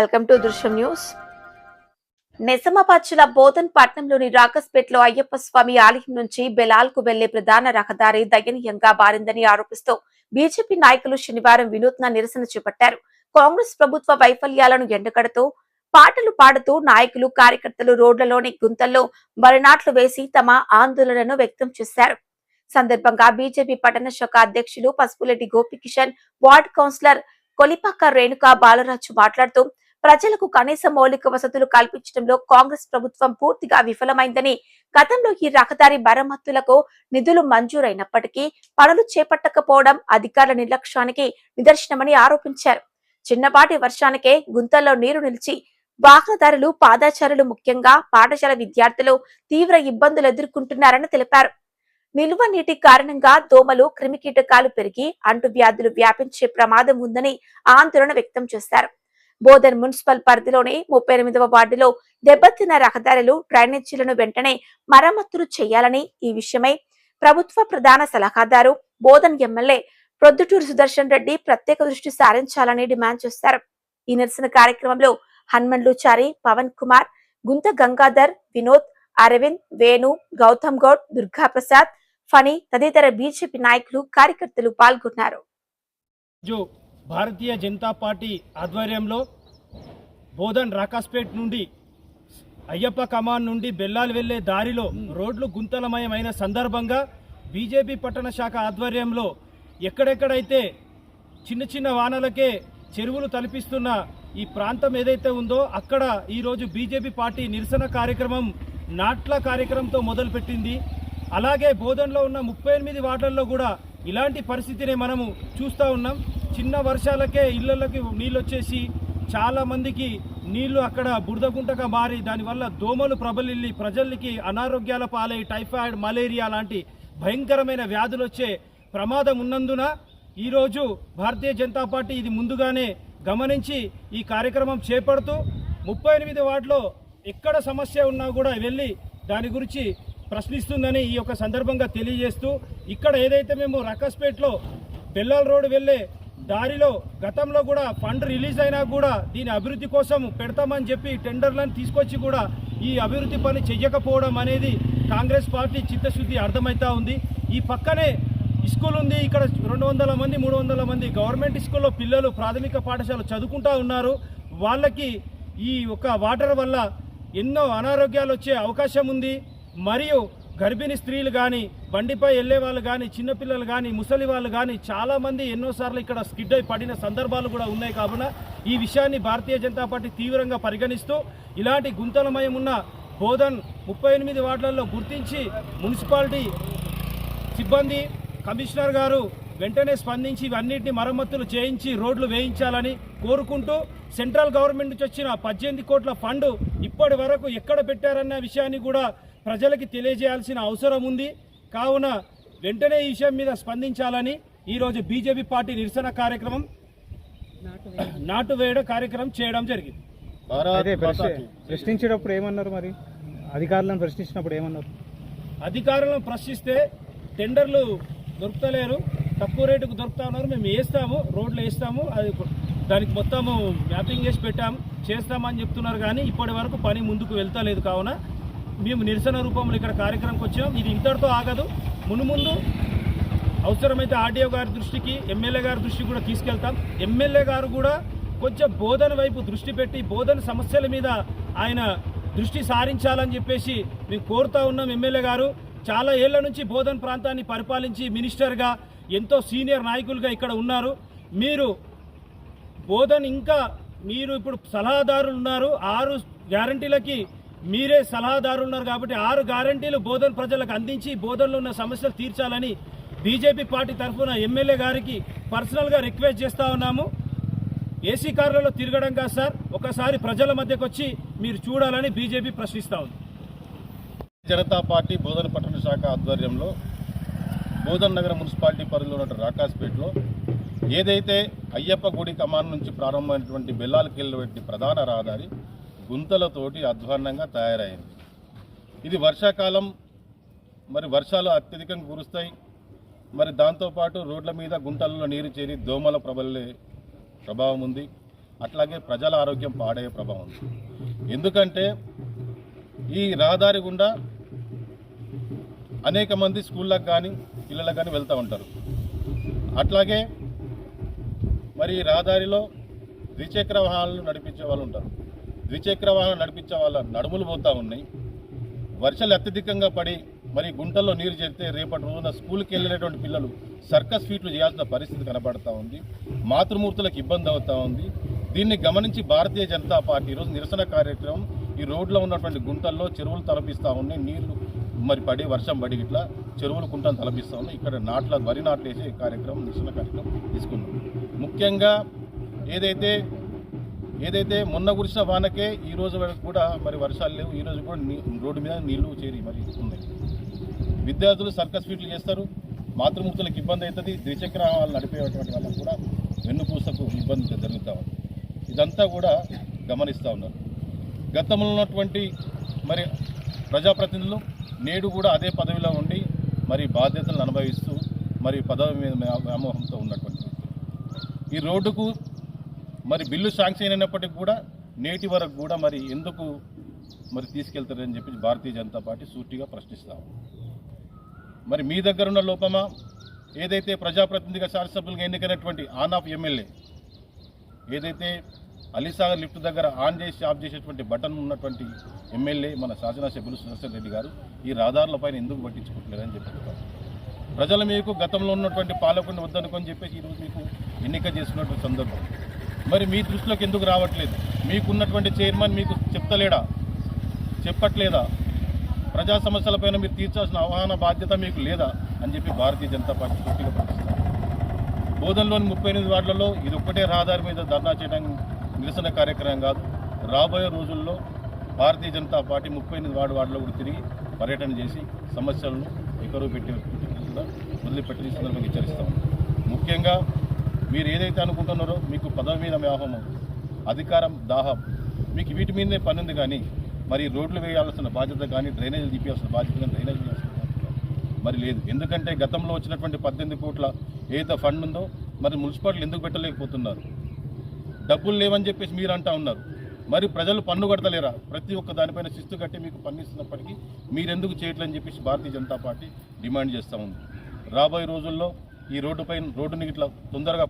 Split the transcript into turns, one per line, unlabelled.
Welcome to దృశ్యం news. Nizamabad జిల్లా బోధన్ పట్టణంలోని రాకస్పేట్లో అయ్యప్ప స్వామి ఆలయం నుంచి బెలాల్ కు వెళ్లే ప్రధాన రహదారి దయనీయంగా మారిందని ఆరోపిస్తూ బీజేపీ నాయకులు శనివారం వినూత్న నిరసన చేపట్టారు. కాంగ్రెస్ ప్రభుత్వ వైఫల్యాలను ఎండగడుతూ పాటలు పాడుతూ నాయకులు కార్యకర్తలు రోడ్లలోని గుంతల్లో మరినాట్లు వేసి తమ ఆందోళనను వ్యక్తం చేశారు. సందర్భంగా బీజేపీ పట్టణ శాఖ అధ్యక్షులు పసుపులెడ్డి గోపికిషన్, వార్డ్ కౌన్సిలర్ కొలిపాక రేణుకా బాలరాజు మాట్లాడుతూ ప్రజలకు కనీస మౌలిక వసతులు కల్పించడంలో కాంగ్రెస్ ప్రభుత్వం పూర్తిగా విఫలమైందని, గతంలో ఈ రహదారి మరమ్మతులకు నిధులు మంజూరైనప్పటికీ పనులు చేపట్టకపోవడం అధికారుల నిర్లక్ష్యానికి నిదర్శనమని ఆరోపించారు. చిన్నపాటి వర్షానికే గుంతల్లో నీరు నిలిచి వాహనదారులు, పాదచారులు, ముఖ్యంగా పాఠశాల విద్యార్థులు తీవ్ర ఇబ్బందులు ఎదుర్కొంటున్నారని తెలిపారు. నిల్వ నీటి కారణంగా దోమలు, క్రిమికీటకాలు పెరిగి అంటువ్యాధులు వ్యాపించే ప్రమాదం ఉందని ఆందోళన వ్యక్తం చేశారు. బోధన్ మున్సిపల్ పరిధిలోని 38వ వార్డులో దెబ్బతిన్న రహదారులు, డ్రైనేజీలను వెంటనే మరమ్మతులు చేయాలని, ఈ విషయమై ప్రభుత్వ ప్రధాన సలహాదారు బోధన్ ఎమ్మెల్యే ప్రొద్దుటూరు సుదర్శన్ రెడ్డి ప్రత్యేక దృష్టి సారించాలని డిమాండ్ చేశారు. ఈ నిరసన కార్యక్రమంలో హన్మండ్లుచారి, పవన్ కుమార్, గుంత గంగాధర్, వినోద్, అరవింద్, వేణు, గౌతమ్ గౌడ్, దుర్గా ప్రసాద్, ఫణి తదితర బీజేపీ నాయకులు, కార్యకర్తలు పాల్గొన్నారు.
భారతీయ జనతా పార్టీ ఆధ్వర్యంలో బోధన్ రాకాస్పేట్ నుండి అయ్యప్ప కమాన్ నుండి బెల్లాలు వెళ్లే దారిలో రోడ్లు గుంతలమయమైన సందర్భంగా బీజేపీ పట్టణ శాఖ ఆధ్వర్యంలో ఎక్కడెక్కడైతే చిన్న చిన్న వానలకే చెరువులు తలపిస్తున్న ఈ ప్రాంతం ఏదైతే ఉందో అక్కడ ఈరోజు బీజేపీ పార్టీ నిరసన కార్యక్రమం, నాట్ల కార్యక్రమంతో మొదలుపెట్టింది. అలాగే బోధన్లో ఉన్న 38 వార్డుల్లో కూడా ఇలాంటి పరిస్థితిని మనము చూస్తూ ఉన్నాం. చిన్న వర్షాలకే ఇళ్లలోకి నీళ్ళు వచ్చేసి చాలా మందికి నీళ్లు అక్కడ బురదగుంటగా మారి దానివల్ల దోమలు ప్రబలిల్లి ప్రజలకి అనారోగ్యాల పాలై టైఫాయిడ్, మలేరియా లాంటి భయంకరమైన వ్యాధులు వచ్చే ప్రమాదం ఉన్నందున ఈరోజు భారతీయ జనతా పార్టీ ఇది ముందుగానే గమనించి ఈ కార్యక్రమం చేపడుతూ 38 వార్డులో ఎక్కడ సమస్య ఉన్నా కూడా వెళ్ళి దాని గురించి ప్రశ్నిస్తుందని ఈ యొక్క సందర్భంగా తెలియజేస్తూ, ఇక్కడ ఏదైతే మేము రకాస్పేట్లో బెల్లాల్ రోడ్ వెళ్ళే దారిలో గతంలో కూడా ఫండ్ రిలీజ్ అయినా కూడా దీని అభివృద్ధి కోసం పెడతామని చెప్పి టెండర్లను తీసుకొచ్చి కూడా ఈ అభివృద్ధి పని చెయ్యకపోవడం అనేది కాంగ్రెస్ పార్టీ చిత్తశుద్ధి అర్థమవుతా ఉంది. ఈ పక్కనే స్కూల్ ఉంది, ఇక్కడ 200 మంది 300 మంది గవర్నమెంట్ స్కూల్లో పిల్లలు ప్రాథమిక పాఠశాల చదువుకుంటూ ఉన్నారు. వాళ్ళకి ఈ ఒక వాటర్ వల్ల ఎన్నో అనారోగ్యాలు వచ్చే అవకాశం ఉంది. మరియు గర్భిణీ స్త్రీలు కానీ, బండిపై వెళ్ళే వాళ్ళు కానీ, చిన్నపిల్లలు కానీ, ముసలి వాళ్ళు కానీ చాలామంది ఎన్నోసార్లు ఇక్కడ స్కిడ్ అయి పడిన సందర్భాలు కూడా ఉన్నాయి. కావున ఈ విషయాన్ని భారతీయ జనతా పార్టీ తీవ్రంగా పరిగణిస్తూ ఇలాంటి గుంతలమయం ఉన్న బోధన్ 38 వార్డులలో గుర్తించి మున్సిపాలిటీ సిబ్బంది, కమిషనర్ గారు వెంటనే స్పందించి ఇవన్నింటినీ మరమ్మతులు చేయించి రోడ్లు వేయించాలని కోరుకుంటూ, సెంట్రల్ గవర్నమెంట్ నుంచి వచ్చిన 18 కోట్ల ఫండ్ ఇప్పటి వరకు ఎక్కడ పెట్టారన్న విషయాన్ని కూడా ప్రజలకి తెలియజేయాల్సిన అవసరం ఉంది. కావున వెంటనే ఈ విషయం మీద స్పందించాలని ఈరోజు బీజేపీ పార్టీ నిరసన కార్యక్రమం, నాటు వేయడం కార్యక్రమం చేయడం జరిగింది.
ప్రశ్నించేటప్పుడు ఏమన్నారు? మరి అధికారులను ప్రశ్నించినప్పుడు ఏమన్నారు?
అధికారులను ప్రశ్నిస్తే టెండర్లు దొరుకుతలేరు, తక్కువ రేటుకు దొరుకుతా ఉన్నారు, మేము వేస్తాము, రోడ్లు వేస్తాము, అది దానికి మొత్తము మ్యాపింగ్ చేసి పెట్టాము, చేస్తామని చెప్తున్నారు. కానీ ఇప్పటి వరకు పని ముందుకు వెళ్తలేదు. కావున మేము నిరసన రూపంలో ఇక్కడ కార్యక్రమంకి వచ్చాం. ఇది ఇంతటితో ఆగదు, మున్ముందు అవసరమైతే ఆర్డీఓ గారి దృష్టికి, ఎమ్మెల్యే గారి దృష్టికి కూడా తీసుకెళ్తాం. ఎమ్మెల్యే గారు కూడా కొంచెం బోధన వైపు దృష్టి పెట్టి బోధన సమస్యల మీద ఆయన దృష్టి సారించాలని చెప్పేసి మేము కోరుతా ఉన్నాం. ఎమ్మెల్యే గారు చాలా ఏళ్ల నుంచి బోధన్ ప్రాంతాన్ని పరిపాలించి మినిస్టర్గా ఎంతో సీనియర్ నాయకులుగా ఇక్కడ ఉన్నారు. మీరు బోధన్ ఇంకా మీరు ఇప్పుడు సలహాదారులు ఉన్నారు, 6 గ్యారంటీలకి మీరే సలహాదారులు ఉన్నారు. కాబట్టి 6 గ్యారంటీలు బోధన్ ప్రజలకు అందించి బోధన్లో ఉన్న సమస్యలు తీర్చాలని బీజేపీ పార్టీ తరఫున ఎమ్మెల్యే గారికి పర్సనల్గా రిక్వెస్ట్ చేస్తూ ఉన్నాము. ఏసీ కార్లలో తిరగడం కాదు సార్, ఒకసారి ప్రజల మధ్యకు వచ్చి మీరు చూడాలని బీజేపీ ప్రశ్నిస్తూ ఉంది.
జనతా పార్టీ బోధన పట్టణ శాఖ ఆధ్వర్యంలో బోధన్ నగర మున్సిపాలిటీ పరిధిలో ఉన్న రాకాస్పేట్లో ఏదైతే అయ్యప్ప గుడి కమాన్ నుంచి ప్రారంభమైనటువంటి బెల్లాలకు వెళ్ళే ప్రధాన రహదారి గుంతలతోటి అధ్వాన్నంగా తయారైంది. ఇది వర్షాకాలం, మరి వర్షాలు అత్యధికంగా కురుస్తాయి. మరి దాంతోపాటు రోడ్ల మీద గుంటలలో నీరు చేరి దోమల ప్రబలే ప్రభావం ఉంది. అట్లాగే ప్రజల ఆరోగ్యం పాడయ్యే ప్రభావం ఉంది. ఎందుకంటే ఈ రహదారి గుండా అనేక మంది స్కూళ్ళకు కానీ పిల్లలకు కానీ వెళ్తూ ఉంటారు. అట్లాగే మరి ఈ రహదారిలో ద్విచక్ర వాహనాలు నడిపించే వాళ్ళు ఉంటారు. ద్విచక్ర వాహనాలు నడిపించే వాళ్ళ నడుములు పోతూ ఉన్నాయి. వర్షాలు అత్యధికంగా పడి మరి గుంటల్లో నీరు చేరితే రేపటి రోజున స్కూల్కి వెళ్ళినటువంటి పిల్లలు సర్కస్ ఫీట్లు చేయాల్సిన పరిస్థితి కనబడతా ఉంది. మాతృమూర్తులకు ఇబ్బంది అవుతూ ఉంది. దీన్ని గమనించి భారతీయ జనతా పార్టీ ఈరోజు నిరసన కార్యక్రమం ఈ రోడ్లో ఉన్నటువంటి గుంటల్లో చెరువులు తలపిస్తూ ఉన్నాయి. నీళ్లు మరి పడి వర్షం పడి ఇట్లా చెరువులు కుంటను తలపిస్తూ ఉన్నాయి. ఇక్కడ వరి నాట్లు వేసే కార్యక్రమం నిరసన కార్యక్రమం తీసుకున్నాం. ముఖ్యంగా ఏదైతే మొన్న కురిసిన వానకే ఈ రోజు వరకు కూడా మరి వర్షాలు లేవు. ఈ రోజు కూడా రోడ్డు మీద నీళ్లు చేరి మరి ఉన్నాయి. విద్యార్థులు సర్కస్ ఫీట్లు చేస్తారు. మాతృమూర్తులకు ఇబ్బంది అవుతుంది. ద్విచక్ర వాహనాలు నడిపేటువంటి వాళ్ళకు కూడా వెన్నుపూసకు ఇబ్బంది జరుగుతూ ఉంది. ఇదంతా కూడా గమనిస్తూ ఉన్నారు. గతంలో ఉన్నటువంటి మరి ప్రజాప్రతినిధులు నేడు కూడా అదే పదవిలో ఉండి మరి బాధ్యతలను అనుభవిస్తూ మరి పదవి మీద వ్యామోహంతో ఉన్నటువంటి ఈ రోడ్డుకు మరి బిల్లు శాంక్షన్ అయినప్పటికీ కూడా నేటి వరకు కూడా మరి ఎందుకు మరి తీసుకెళ్తారని చెప్పి భారతీయ జనతా పార్టీ సూటిగా ప్రశ్నిస్తాము. మరి మీ దగ్గర ఉన్న లోపమా? ఏదైతే ప్రజాప్రతినిధిగా శాసనసభ్యులుగా ఎన్నికైనటువంటి ఆన్ ఆఫ్ ఎమ్మెల్యే ఏదైతే అలీసాగర్ లిఫ్ట్ దగ్గర ఆన్ చేసి ఆఫ్ చేసేటువంటి బటన్ ఉన్నటువంటి ఎమ్మెల్యే మన శాసనసభ్యులు సుదర్శన్ రెడ్డి గారు ఈ రహదారులపైన ఎందుకు పట్టించుకుంటలేరని చెప్పి ప్రజలు మీకు గతంలో ఉన్నటువంటి పాలకుడిని వద్దనుకొని చెప్పేసి ఈరోజు మీకు ఎన్నిక చేస్తున్నటువంటి సందర్భం మరి మీ దృష్టిలోకి ఎందుకు రావట్లేదు? మీకున్నటువంటి చైర్మన్ మీకు చెప్పట్లేదా? ప్రజా సమస్యలపైన మీరు తీర్చాల్సిన అవగాహన బాధ్యత మీకు లేదా అని చెప్పి భారతీయ జనతా పార్టీ పూర్తిగా ప్రకటిస్తారు. బోధనలోని 38 వార్డులలో ఇది ఒక్కటే రహదారి మీద ధర్నా చేయడానికి నిరసన కార్యక్రమం కాదు. రాబోయే రోజుల్లో భారతీయ జనతా పార్టీ 38 వార్డులో కూడా తిరిగి పర్యటన చేసి సమస్యలను ఎకరువు పెట్టి కూడా వదిలిపెట్టి సందర్భంగా హెచ్చరిస్తాము. ముఖ్యంగా మీరు ఏదైతే అనుకుంటున్నారో మీకు పదవి మీద వ్యామోహం, అధికారం, దాహం మీకు వీటి మీదనే పని ఉంది. కానీ మరి రోడ్లు వేయాల్సిన బాధ్యత కానీ డ్రైనేజీలు తీపియాల్సిన బాధ్యత కానీ డ్రైనేజ్ వేయాల్సిన బాధ్యత మరి లేదు. ఎందుకంటే గతంలో వచ్చినటువంటి 18 కోట్ల ఏదైతే ఫండ్ ఉందో మరి మున్సిపాలిటీలు ఎందుకు పెట్టలేకపోతున్నారు? డబ్బులు లేవని చెప్పేసి మీరు అంటా ఉన్నారు. మరి ప్రజలు పన్ను కడతలేరా? ప్రతి ఒక్క దానిపైన శిస్తు కట్టి మీకు పన్ను ఇస్తున్నప్పటికీ మీరెందుకు చేయట్లేదని చెప్పేసి భారతీయ జనతా పార్టీ డిమాండ్ చేస్తూ ఉంది. రాబోయే రోజుల్లో ఈ రోడ్డుని ఇట్లా తొందరగా